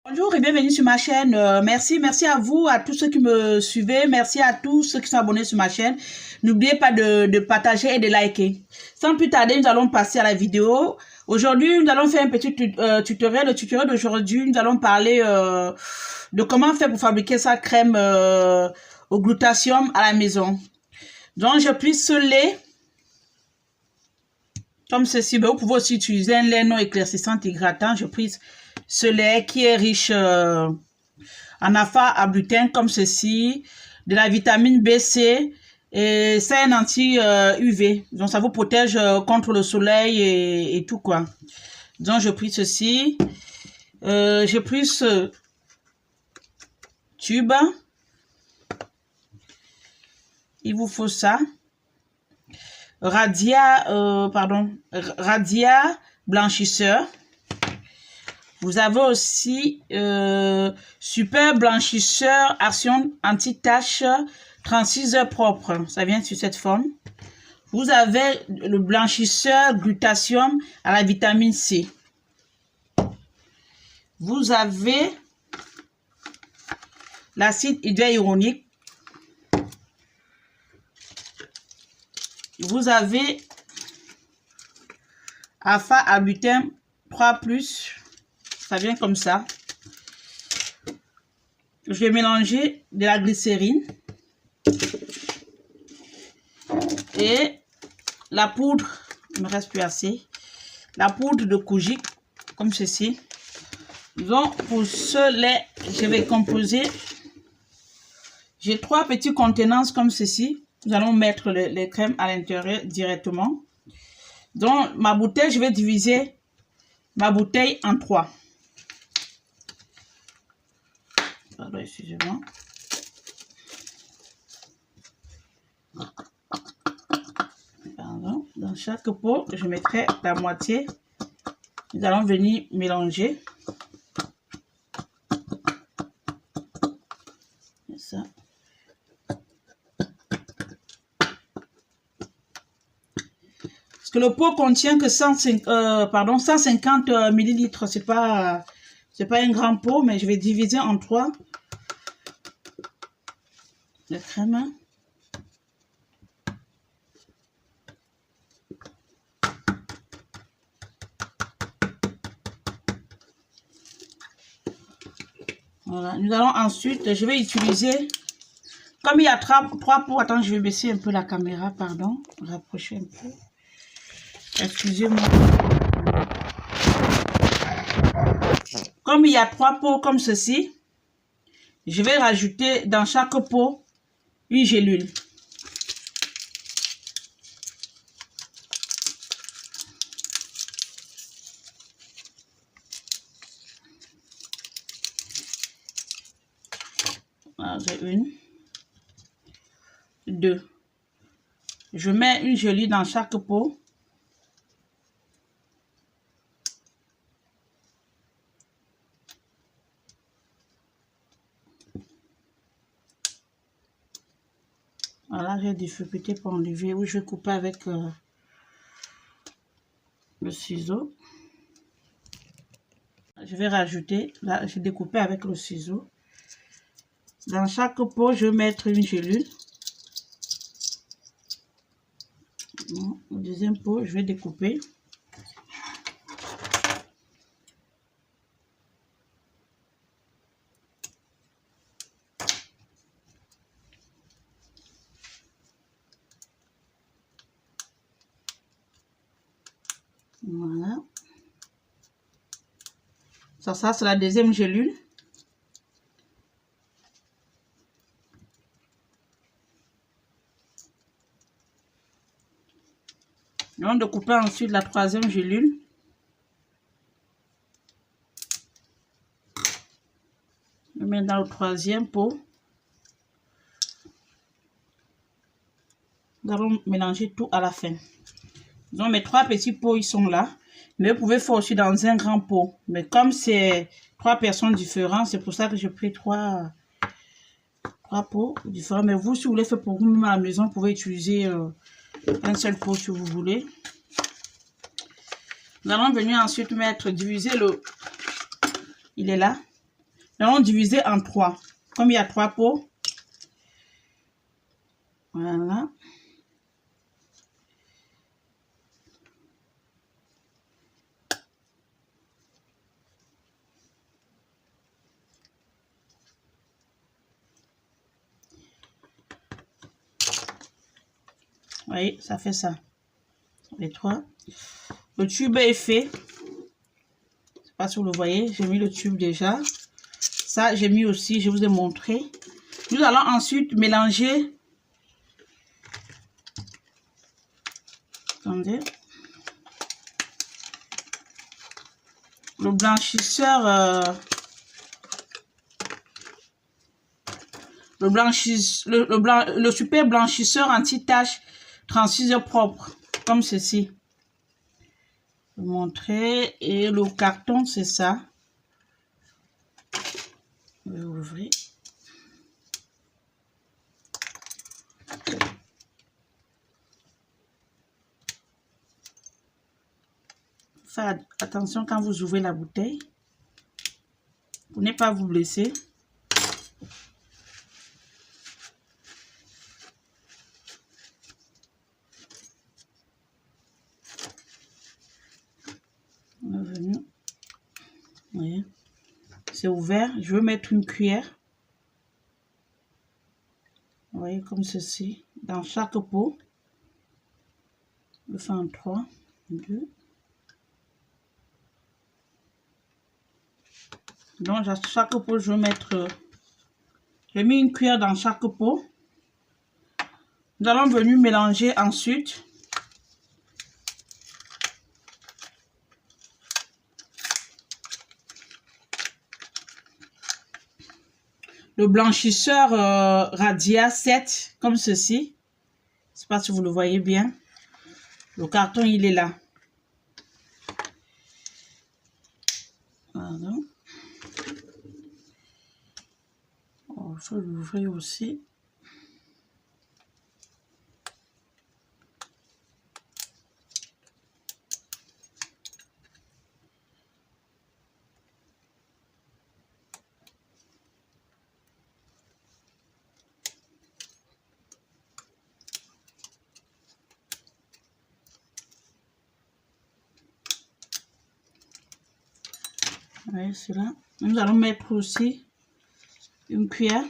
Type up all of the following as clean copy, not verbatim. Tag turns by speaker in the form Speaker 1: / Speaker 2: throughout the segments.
Speaker 1: Bonjour et bienvenue sur ma chaîne. Merci à vous, à tous ceux qui me suivez. Merci à tous ceux qui sont abonnés sur ma chaîne. N'oubliez pas de partager et de liker. Sans plus tarder, nous allons passer à la vidéo. Aujourd'hui, nous allons faire un petit tutoriel. Le tutoriel d'aujourd'hui, nous allons parler de comment faire pour fabriquer sa crème au glutathium à la maison. Donc, je pris ce lait comme ceci. Mais vous pouvez aussi utiliser un lait non éclaircissant hydratant. Je pris ce lait qui est riche en alpha-ablutin comme ceci, de la vitamine B, C, et c'est un anti-UV. Donc, ça vous protège contre le soleil et tout quoi. Donc, j'ai pris ceci. J'ai pris ce tube. Il vous faut ça. Radia blanchisseur. Vous avez aussi super blanchisseur action anti-tache 36 heures propre. Ça vient sur cette forme. Vous avez le blanchisseur glutathium à la vitamine C. Vous avez l'acide hydrohyaluronique. Vous avez alpha-ablutin 3+. Ça vient comme ça. Je vais mélanger de la glycérine et la poudre. Il ne me reste plus assez. La poudre de kojic, comme ceci. Donc, pour ce lait, je vais composer. J'ai 3 petits contenants comme ceci. Nous allons mettre les crèmes à l'intérieur directement. Donc, ma bouteille, je vais diviser ma bouteille en 3. Pardon, excusez-moi. Pardon. Dans chaque pot, je mettrai la moitié. Nous allons venir mélanger. Ça. Parce que le pot contient que 150 millilitres. C'est pas un grand pot, mais je vais diviser en 3. La crème. Voilà. Nous allons ensuite, je vais utiliser, comme il y a 3 pots, attends, je vais baisser un peu la caméra, pardon, rapprocher un peu. Excusez-moi. Comme il y a 3 pots comme ceci, je vais rajouter dans chaque pot une gélule. Voilà, j'ai 1, 2. Je mets une gélule dans chaque pot. Voilà, j'ai difficulté pour enlever. Oui, je vais couper avec le ciseau. Je vais rajouter, là, j'ai découpé avec le ciseau. Dans chaque pot, je vais mettre une gélule. Bon, au deuxième pot, je vais découper. Voilà. Ça c'est la deuxième gélule. Nous allons découper ensuite la troisième gélule. Je mets dans le troisième pot. Nous allons mélanger tout à la fin. Donc mes 3 petits pots, ils sont là. Mais vous pouvez faire aussi dans un grand pot. Mais comme c'est 3 personnes différentes, c'est pour ça que j'ai pris 3 pots différents. Mais vous, si vous voulez faire pour vous-même à la maison, vous pouvez utiliser un seul pot si vous voulez. Nous allons venir ensuite diviser le... Il est là. Nous allons diviser en 3. Comme il y a 3 pots. Voilà. Vous voyez, ça fait ça. Les 3. Le tube est fait. Je ne sais pas si vous le voyez. J'ai mis le tube déjà. Ça, j'ai mis aussi, je vous ai montré. Nous allons ensuite mélanger. Attendez. Le blanchisseur. Le super blanchisseur anti-tache translucide propre. Comme ceci. Je vais vous montrer. Et le carton, c'est ça. Je vais ouvrir. Faites attention quand vous ouvrez la bouteille. Pour ne pas vous blesser. On est venu. Vous voyez. C'est ouvert. Je vais mettre une cuillère. Vous voyez comme ceci. Dans chaque pot. Je fais en 3, 2. Donc, à chaque pot, je vais mettre... J'ai mis une cuillère dans chaque pot. Nous allons venir mélanger ensuite. Le blanchisseur Radia 7, comme ceci. Je ne sais pas si vous le voyez bien. Le carton, il est là. Voilà. Il faut l'ouvrir aussi. Oui, c'est là. Nous allons mettre aussi une cuillère.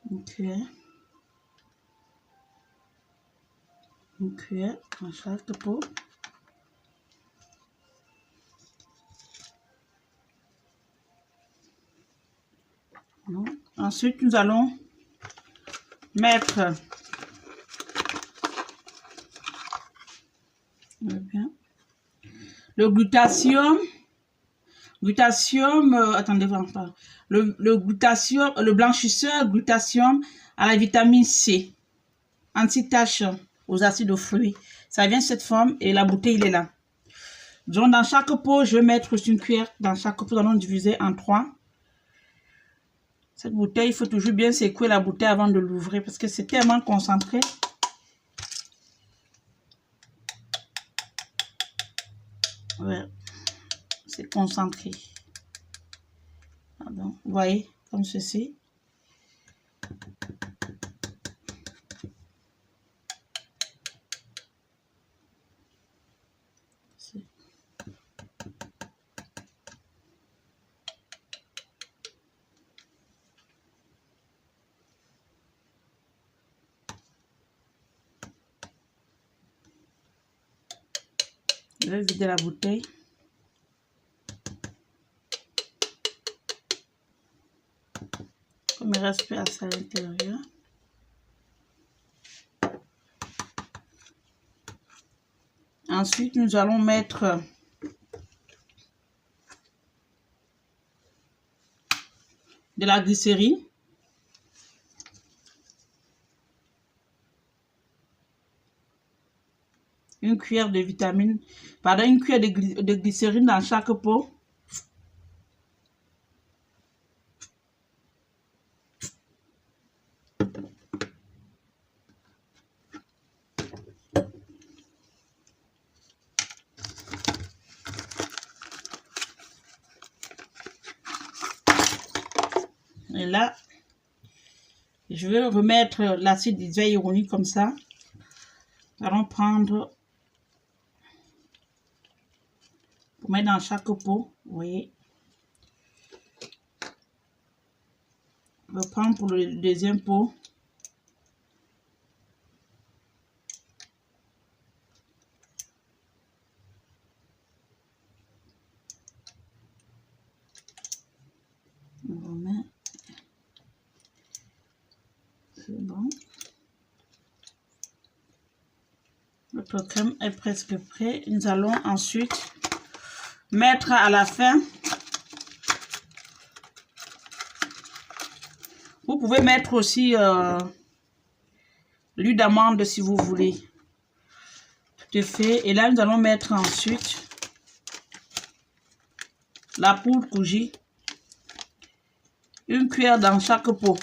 Speaker 1: Une cuillère. Une cuillère dans chaque pot. Ensuite, nous allons mettre le glutathium. Attendez, le glutathium, le blanchisseur glutathium à la vitamine C, anti-tache aux acides fruits. Ça vient de cette forme et la bouteille il est là. Donc dans chaque pot, je vais mettre une cuillère. Dans chaque pot, nous allons diviser en 3. Cette bouteille, il faut toujours bien secouer la bouteille avant de l'ouvrir parce que c'est tellement concentré. Ouais, c'est concentré. Pardon. Vous voyez, comme ceci. Je vais vider la bouteille. Comme il reste peu à ça à l'intérieur. Ensuite, nous allons mettre de la glycérine. Une cuillère de vitamine, pardon, une cuillère de glycérine dans chaque pot. Et là, je vais remettre l'acide hyaluronique comme ça. Nous allons prendre pour mettre dans chaque pot. Vous voyez. Je vais prendre pour le deuxième pot. On remet. C'est bon. Notre crème est presque prêt. Nous allons ensuite mettre à la fin. Vous pouvez mettre aussi l'huile d'amande si vous voulez. Tout est fait. Et là, nous allons mettre ensuite la poudre Kouji. Une cuillère dans chaque pot.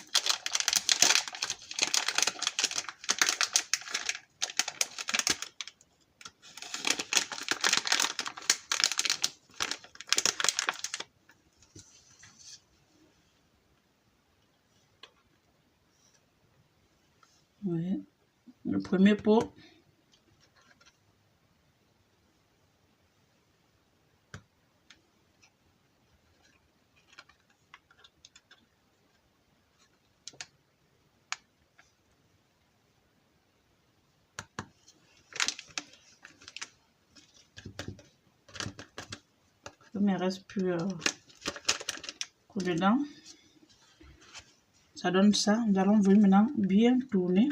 Speaker 1: Oui. Le premier pot. Il ne me reste plus dedans. Ça donne ça. Nous allons venir maintenant bien tourner.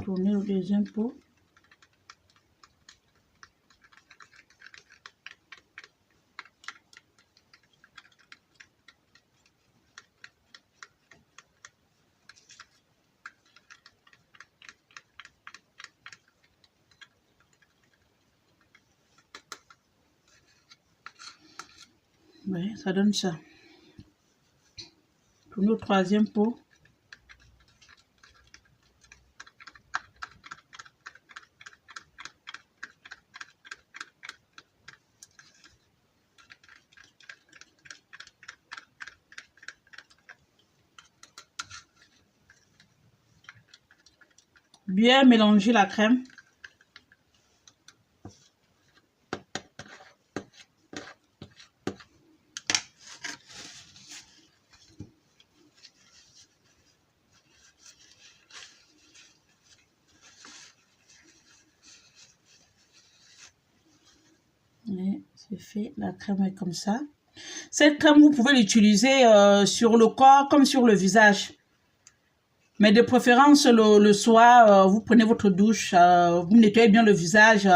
Speaker 1: Tourner le deuxième pot. Oui, ça donne ça. Tourner au troisième pot. Bien mélanger la crème. C'est fait, la crème est comme ça. Cette crème, vous pouvez l'utiliser sur le corps comme sur le visage. Mais de préférence, le soir, vous prenez votre douche, vous nettoyez bien le visage.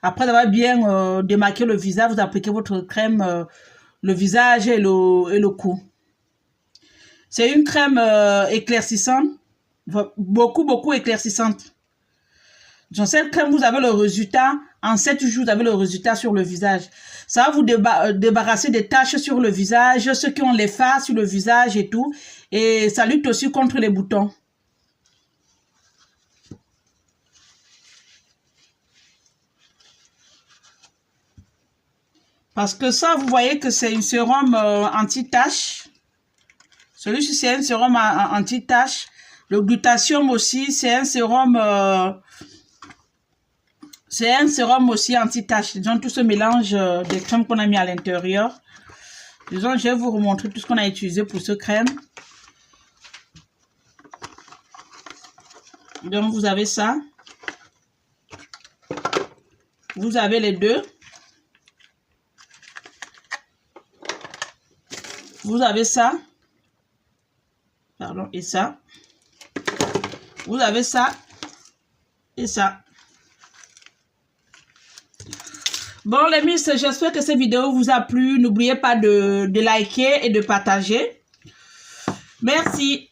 Speaker 1: Après avoir bien démaquillé le visage, vous appliquez votre crème, le visage et le cou. C'est une crème éclaircissante, beaucoup éclaircissante. Dans cette crème, vous avez le résultat, en 7 jours, vous avez le résultat sur le visage. Ça va vous débarrasser des taches sur le visage, ceux qui ont les fards sur le visage et tout. Et ça lutte aussi contre les boutons. Parce que ça, vous voyez que c'est un sérum anti-tache. Celui-ci, c'est un sérum anti-tache. Le glutathium aussi, c'est un sérum... aussi anti-tache. Disons, tout ce mélange des crèmes qu'on a mis à l'intérieur. Disons, je vais vous remontrer tout ce qu'on a utilisé pour ce crème. Donc, vous avez ça. Vous avez les deux. Vous avez ça. Pardon, et ça. Vous avez ça. Et ça. Bon, les miss, j'espère que cette vidéo vous a plu. N'oubliez pas de liker et de partager. Merci.